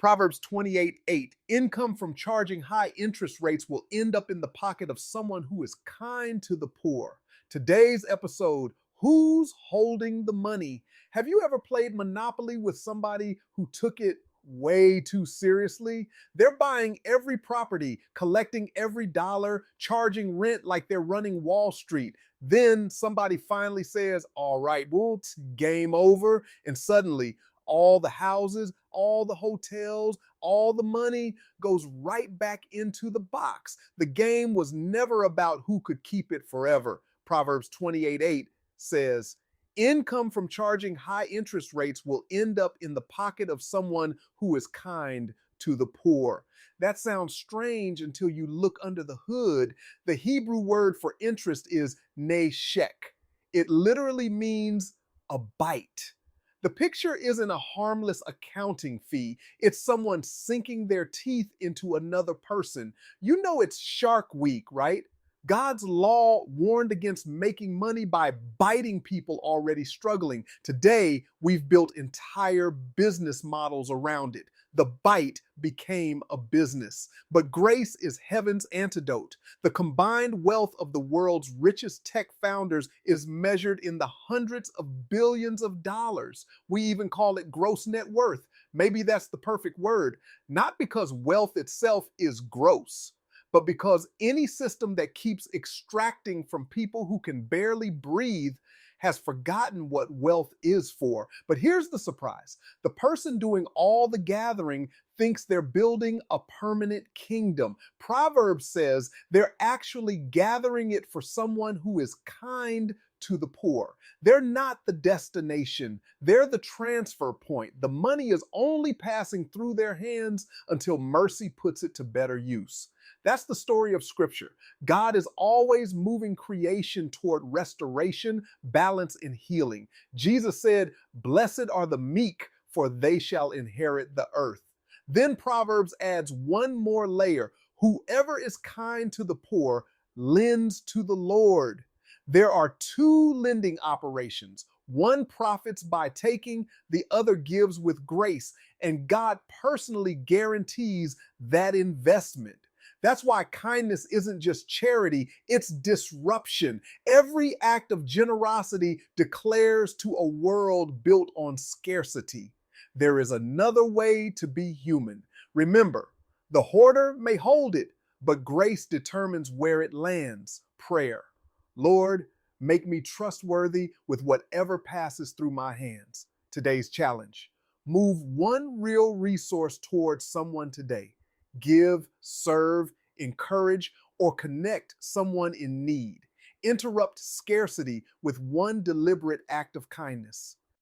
Proverbs 28:8. Income from charging high interest rates will end up in the pocket of someone who is kind to the poor. Today's episode, who's holding the money? Have you ever played Monopoly with somebody who took it way too seriously? They're buying every property, collecting every dollar, charging rent like they're running Wall Street. Then somebody finally says, all right, well, it's game over. And suddenly, all the houses, all the hotels, all the money goes right back into the box. The game was never about who could keep it forever. Proverbs 28:8 says, income from charging high interest rates will end up in the pocket of someone who is kind to the poor. That sounds strange until you look under the hood. The Hebrew word for interest is neshek. It literally means a bite. The picture isn't a harmless accounting fee. It's someone sinking their teeth into another person. You know it's Shark Week, right? God's law warned against making money by biting people already struggling. Today, we've built entire business models around it. The bite became a business. But grace is heaven's antidote. The combined wealth of the world's richest tech founders is measured in the hundreds of billions of dollars. We even call it gross net worth. Maybe that's the perfect word. Not because wealth itself is gross, but because any system that keeps extracting from people who can barely breathe has forgotten what wealth is for. But here's the surprise. The person doing all the gathering thinks they're building a permanent kingdom. Proverbs says they're actually gathering it for someone who is kind to the poor. They're not the destination. They're the transfer point. The money is only passing through their hands until mercy puts it to better use. That's the story of Scripture. God is always moving creation toward restoration, balance, and healing. Jesus said, "Blessed are the meek, for they shall inherit the earth." Then Proverbs adds one more layer. Whoever is kind to the poor lends to the Lord. There are two lending operations. One profits by taking, the other gives with grace, and God personally guarantees that investment. That's why kindness isn't just charity, it's disruption. Every act of generosity declares to a world built on scarcity, there is another way to be human. Remember, the hoarder may hold it, but grace determines where it lands. Prayer. Lord, make me trustworthy with whatever passes through my hands. Today's challenge. Move one real resource towards someone today. Give, serve, encourage, or connect someone in need. Interrupt scarcity with one deliberate act of kindness.